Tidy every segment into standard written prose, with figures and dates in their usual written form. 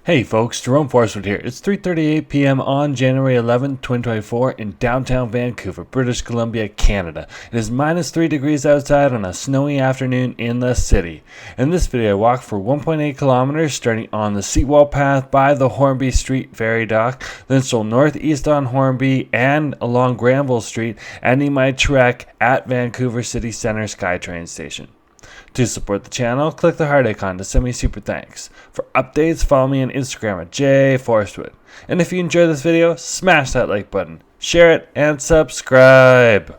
Hey folks, Jerome Forestwood here. It's 3:38 p.m. on January 11th, 2024 in downtown Vancouver, British Columbia, Canada. It is minus 3 degrees outside on a snowy afternoon in the city. In this video, I walked for 1.8 kilometers starting on the Seawall path by the Hornby Street ferry dock, then strolled northeast on Hornby and along Granville Street, ending my trek at Vancouver City Centre SkyTrain station. To support the channel, click the heart icon to send me super thanks. For updates, follow me on Instagram at jforestwood. And if you enjoyed this video, smash that like button, share it, and subscribe.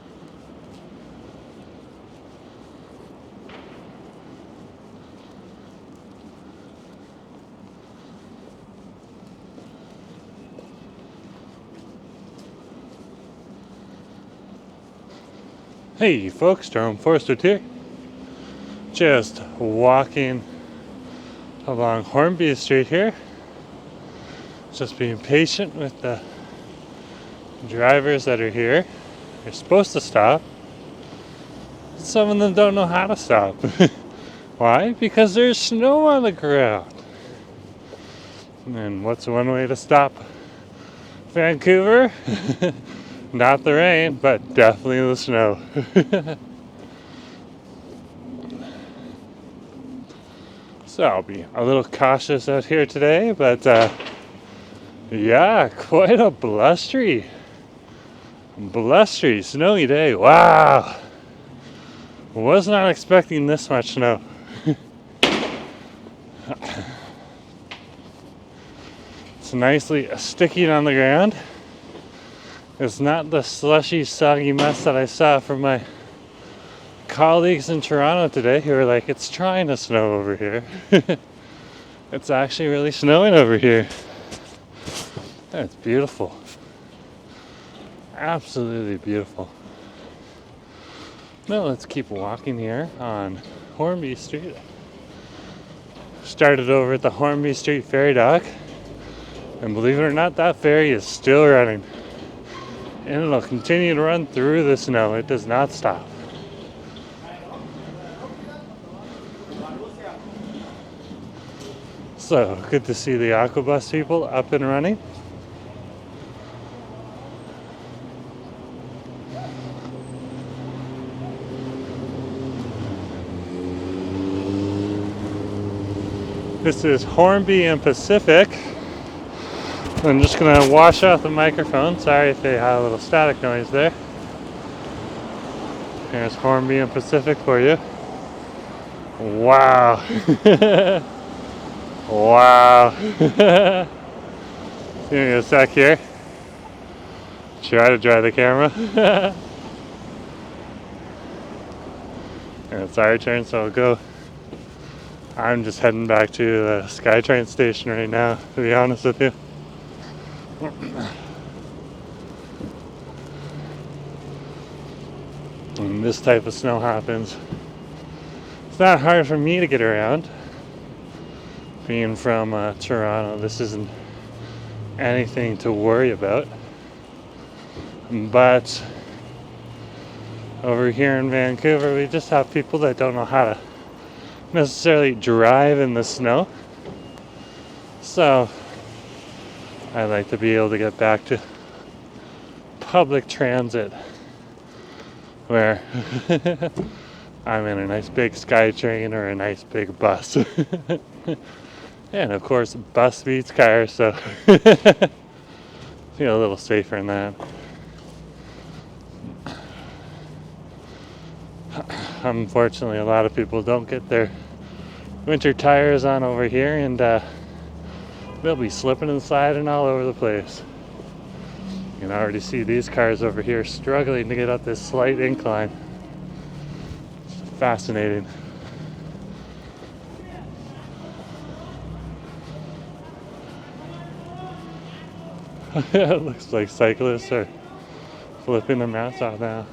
Hey folks, Jerome Forestwood here. Just walking along Hornby Street here. Just being patient with the drivers that are here. They're supposed to stop. Some of them don't know how to stop. Why? Because there's snow on the ground. And what's one way to stop Vancouver? Not the rain, but definitely the snow. So I'll be a little cautious out here today, but yeah, quite a blustery, snowy day. Wow! Was not expecting this much snow. It's nicely sticking on the ground. It's not the slushy, soggy mess that I saw from my colleagues in Toronto today who were like, it's trying to snow over here. It's actually really snowing over here. That's beautiful. Absolutely beautiful. Now let's keep walking here on Hornby Street. Started over at the Hornby Street ferry dock, and believe it or not, that ferry is still running. And it'll continue to run through the snow. It does not stop. So, good to see the Aquabus people up and running. This is Hornby and Pacific. I'm just going to wash out the microphone. Sorry if they had a little static noise there. Here's Hornby and Pacific for you. Wow. Wow. Give me a sec here. Try to dry the camera. And it's our turn, so I'll go. I'm just heading back to the SkyTrain station right now, to be honest with you. When this type of snow happens, it's not hard for me to get around. Being from Toronto, this isn't anything to worry about. But over here in Vancouver, we just have people that don't know how to necessarily drive in the snow. So I like to be able to get back to public transit where I'm in a nice big SkyTrain or a nice big bus. And of course, bus beats car, so feel a little safer in that. Unfortunately, a lot of people don't get their winter tires on over here, and they'll be slipping and sliding all over the place. You can already see these cars over here struggling to get up this slight incline. It's fascinating. It looks like cyclists are flipping their mats off now.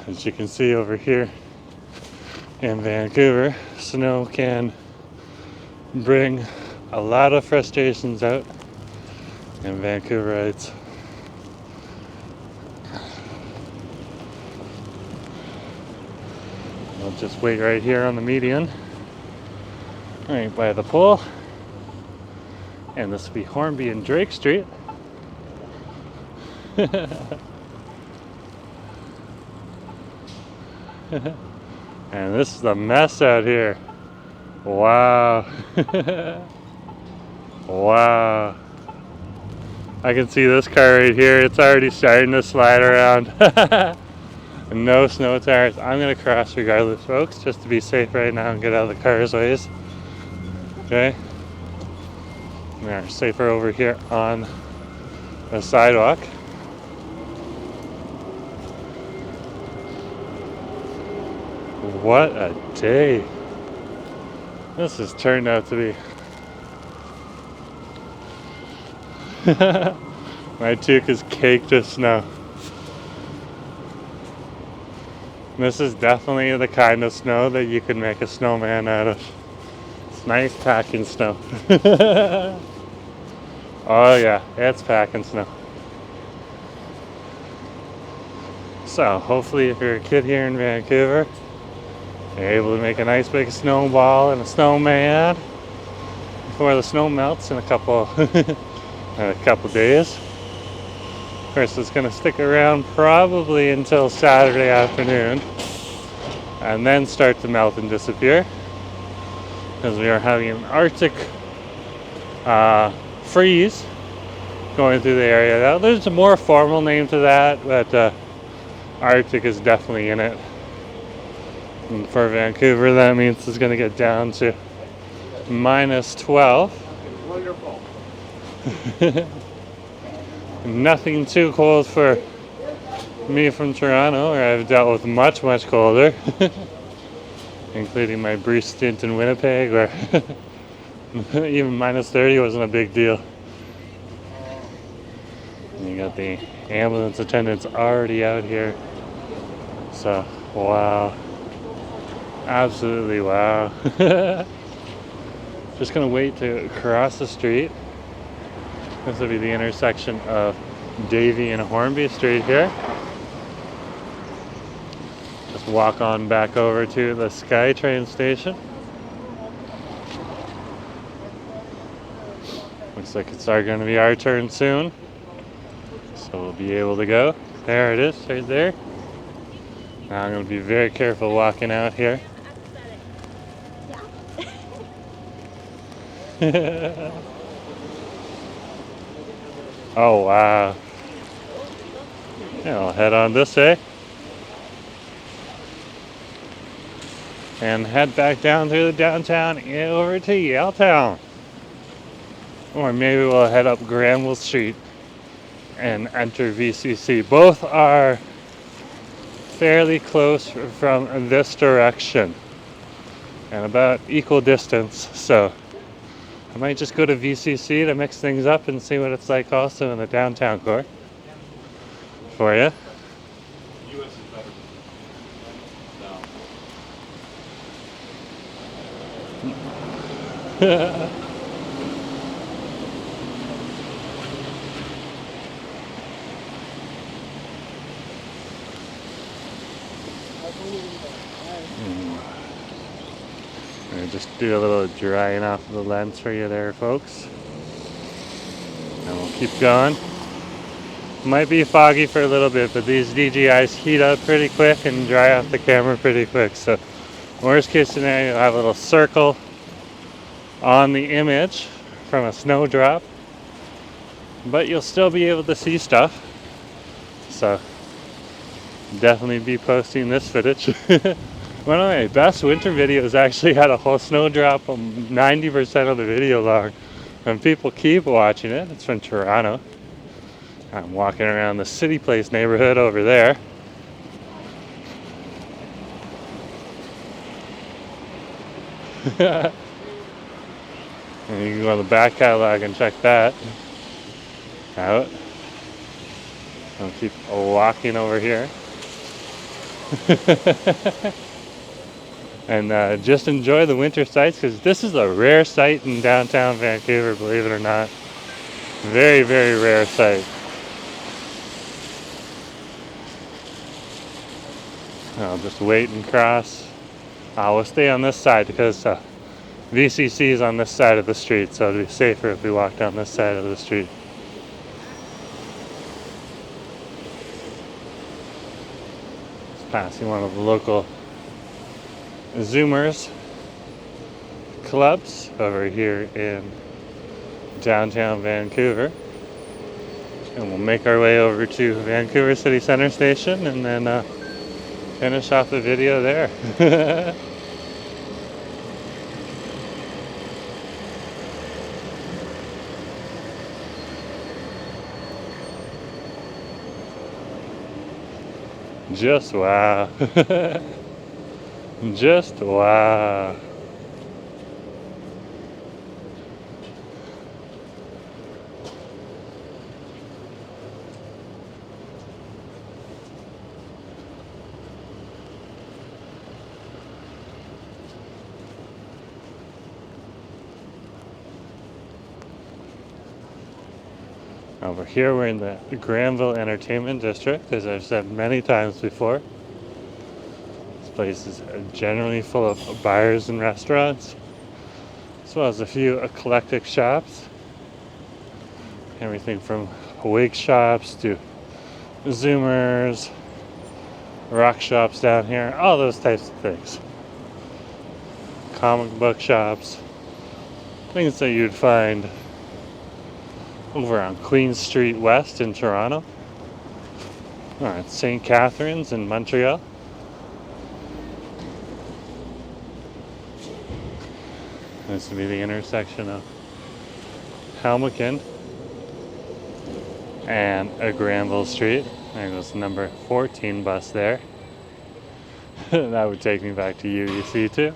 As you can see over here in Vancouver, snow can bring a lot of frustrations out in Vancouverites. I'll just wait right here on the median, right by the pool. And this will be Hornby and Drake Street. And this is the mess out here. Wow. Wow. I can see this car right here. It's already starting to slide around. No snow tires. I'm going to cross regardless, folks, just to be safe right now and get out of the car's ways. Okay? We are safer over here on the sidewalk. What a day. This has turned out to be. My toque is caked with snow. This is definitely the kind of snow that you could make a snowman out of. It's nice packing snow. Oh yeah, it's packing snow. So hopefully if you're a kid here in Vancouver, you're able to make a nice big snowball and a snowman before the snow melts in a couple days. Of course, it's going to stick around probably until Saturday afternoon and then start to melt and disappear, because we are having an Arctic freeze going through the area. Now, there's a more formal name to that, but Arctic is definitely in it. And for Vancouver, that means it's going to get down to -12. Wonderful. Nothing too cold for me from Toronto, where I've dealt with much, much colder, including my brief stint in Winnipeg, where even -30 wasn't a big deal. And you got the ambulance attendants already out here. So, wow. Absolutely wow. Just gonna wait to cross the street. This will be the intersection of Davie and Hornby Street here. Just walk on back over to the SkyTrain station. Looks like it's going to be our turn soon, so we'll be able to go. There it is, right there. Now I'm going to be very careful walking out here. Oh wow. Yeah, I'll head on this way and head back down through the downtown and over to Yaletown. Or maybe we'll head up Granville Street and enter VCC. Both are fairly close from this direction and about equal distance, so I might just go to VCC to mix things up and see what it's like also in the downtown core for you. US is better. No. Just do a little drying off of the lens for you there, folks. And we'll keep going. Might be foggy for a little bit, but these DJIs heat up pretty quick and dry off the camera pretty quick. So worst case scenario, you'll have a little circle on the image from a snowdrop, but you'll still be able to see stuff. So definitely be posting this footage. One of my best winter videos actually had a whole snowdrop 90% of the video long, and people keep watching it. It's from Toronto. I'm walking around the City Place neighborhood over there. And you can go on the back catalog and check that out. I'll keep walking over here. And just enjoy the winter sights, because this is a rare sight in downtown Vancouver, believe it or not. Very, very rare sight. I'll just wait and cross We'll stay on this side because VCC is on this side of the street, so it'll be safer if we walk down this side of the street. Just passing one of the local Zoomers clubs over here in downtown Vancouver. And we'll make our way over to Vancouver City Centre Station and then finish off the video there. Just wow. Just wow. Over here we're in the Granville Entertainment District, as I've said many times before. This place is generally full of bars and restaurants, as well as a few eclectic shops. Everything from wig shops to Zoomers, rock shops down here, all those types of things. Comic book shops, things that you'd find over on Queen Street West in Toronto, or at St. Catharines in Montreal. This would be the intersection of Helmeken and a Granville Street. There goes the number 14 bus there. That would take me back to UEC too.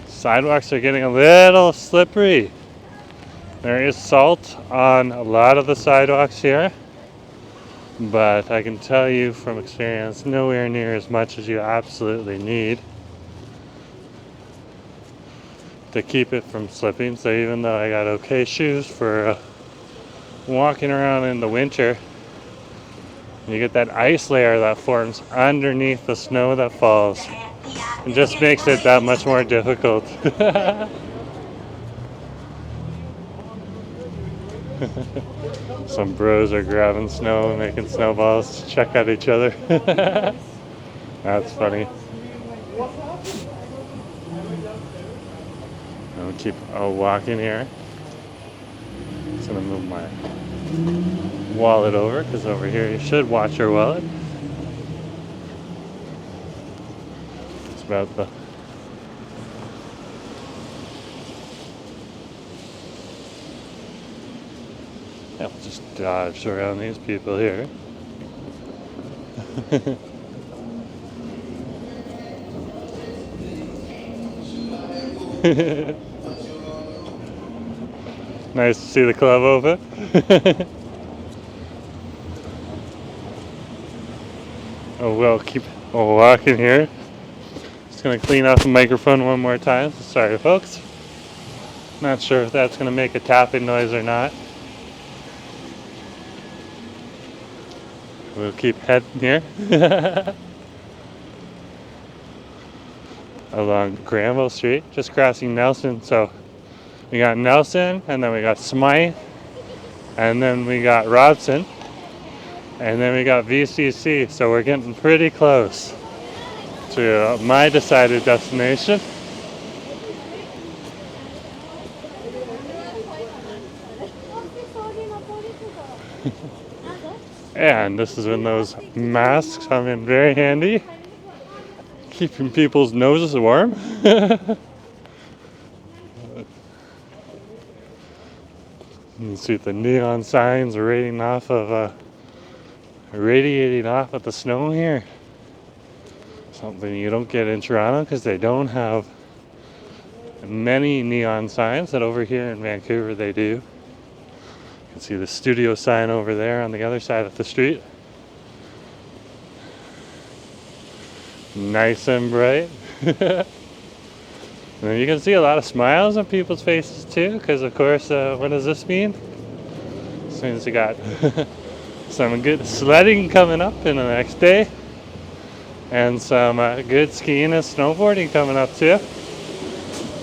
Sidewalks are getting a little slippery. There is salt on a lot of the sidewalks here, but I can tell you from experience, nowhere near as much as you absolutely need to keep it from slipping. So even though I got okay shoes for walking around in the winter, you get that ice layer that forms underneath the snow that falls. It just makes it that much more difficult. Some bros are grabbing snow and making snowballs to check at each other. That's funny. I'll keep walking here. Just gonna move my wallet over, because over here you should watch your wallet. About the we'll just dodge around these people here. Nice to see the club open. Oh well, keep walking here. Going to clean off the microphone one more time. Sorry folks, not sure if that's going to make a tapping noise or not. We'll keep heading here along Granville Street, just crossing Nelson. So we got Nelson, and then we got Smythe, and then we got Robson, and then we got VCC. So we're getting pretty close to my decided destination. And this is when those masks come in very handy, keeping people's noses warm. You see the neon signs radiating off of the snow here. Something you don't get in Toronto because they don't have many neon signs that over here in Vancouver they do. You can see the studio sign over there on the other side of the street. Nice and bright. And then you can see a lot of smiles on people's faces too, because of course, what does this mean? As soon as you got some good sledding coming up in the next day. And some good skiing and snowboarding coming up too,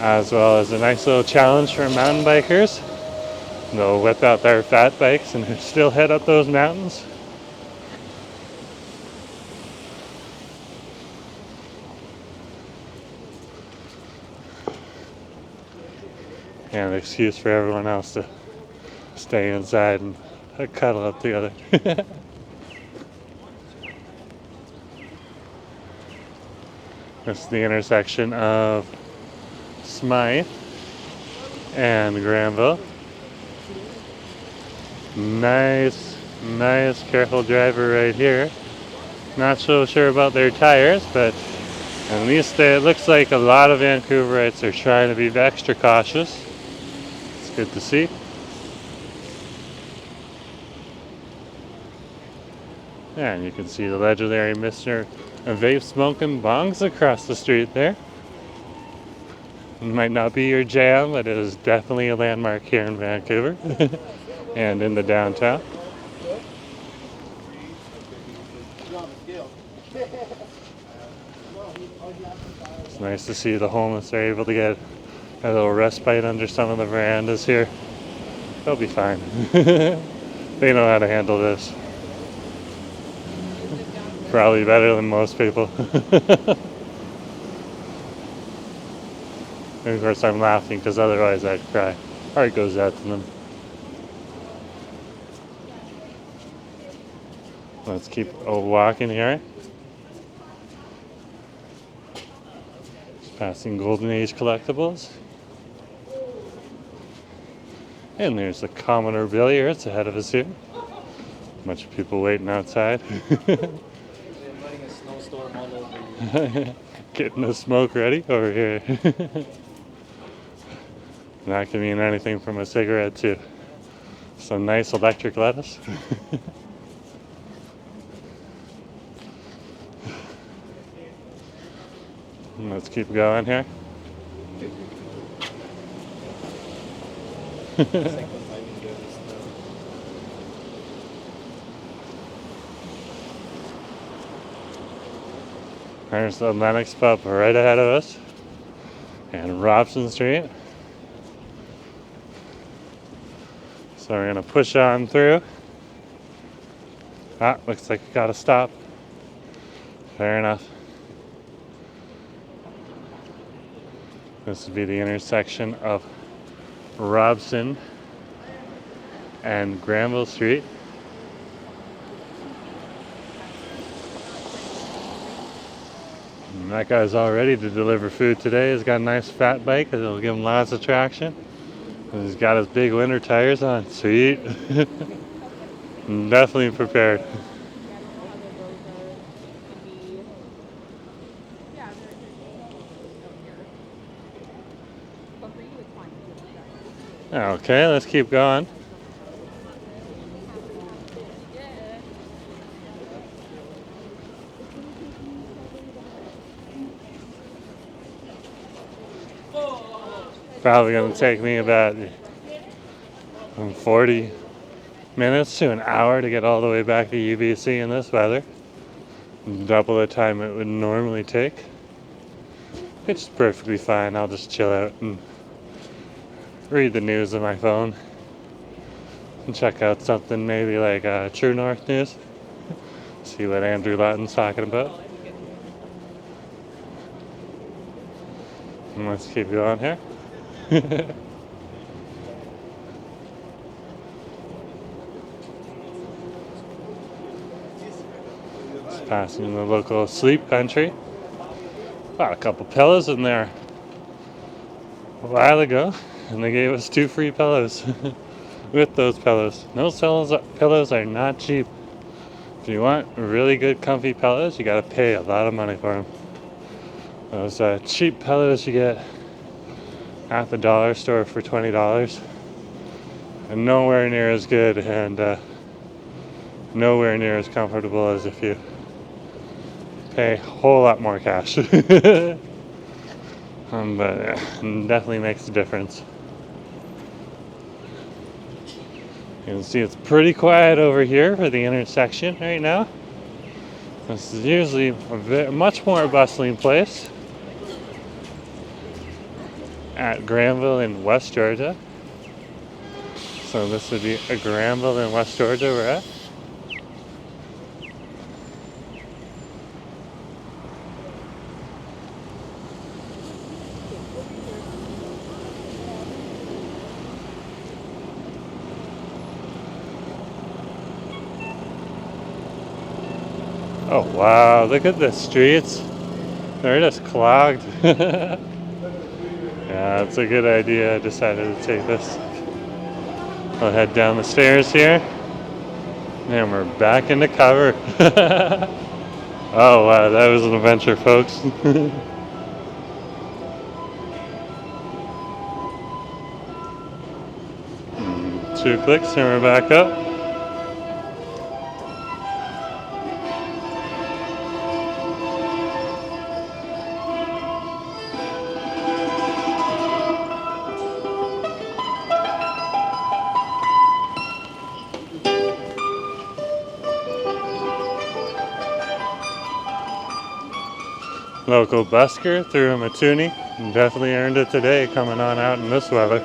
as well as a nice little challenge for mountain bikers. They'll whip out their fat bikes and still head up those mountains. And an excuse for everyone else to stay inside and cuddle up together. This is the intersection of Smythe and Granville. Nice, careful driver right here. Not so sure about their tires, but at least it looks like a lot of Vancouverites are trying to be extra cautious. It's good to see. And you can see the legendary Mr. Vape Smoking Bongs across the street there. It might not be your jam, but it is definitely a landmark here in Vancouver and in the downtown. It's nice to see the homeless are able to get a little respite under some of the verandas here. They'll be fine. They know how to handle this. Probably better than most people. And of course I'm laughing because otherwise I'd cry. Heart goes out to them. Let's keep walking here. Just passing Golden Age collectibles. And there's the Commoner Billiards ahead of us here. Bunch of people waiting outside. Getting the smoke ready over here. That can mean anything from a cigarette to some nice electric lettuce. Let's keep going here. There's the Lennox pub right ahead of us, and Robson Street. So we're gonna push on through. Ah, looks like we gotta stop. Fair enough. This would be the intersection of Robson and Granville Street. And that guy's all ready to deliver food today. He's got a nice fat bike that'll give him lots of traction. And he's got his big winter tires on. Sweet. Definitely prepared. Okay, let's keep going. Probably going to take me about 40 minutes to an hour to get all the way back to UBC in this weather. Double the time it would normally take. Which is perfectly fine. I'll just chill out and read the news on my phone. And check out something maybe like True North News. See what Andrew Lawton's talking about. And let's keep going here. Just passing the local sleep country. Got a couple pillows in there a while ago, and they gave us 2 free pillows with those pillows. Those pillows are not cheap. If you want really good comfy pillows, you gotta pay a lot of money for them. Those cheap pillows you get at the dollar store for $20, and nowhere near as good and nowhere near as comfortable as if you pay a whole lot more cash. But it definitely makes a difference. You can see it's pretty quiet over here for the intersection right now. This is usually a much more bustling place at Granville in West Georgia. So this would be a Granville in West Georgia we're at. Oh wow, look at the streets. They're just clogged. Yeah, it's a good idea. I decided to take this. I'll head down the stairs here. And we're back into cover. Oh wow, that was an adventure, folks. 2 clicks and we're back up. Local busker threw him a toonie and definitely earned it today coming on out in this weather.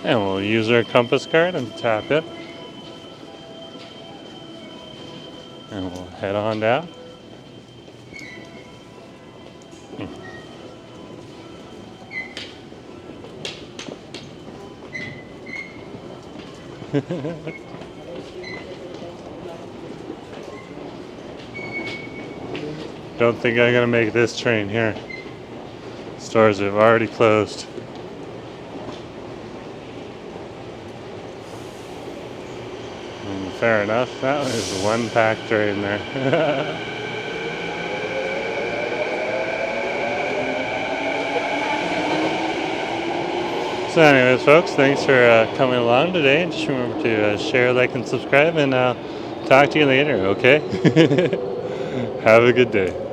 And we'll use our compass card and tap it. And we'll head on down. Don't think I'm gonna make this train here. Stores have already closed. Fair enough, that was one packed train there. So anyways, folks, thanks for coming along today. Just remember to share, like, and subscribe, and talk to you later, okay? Have a good day.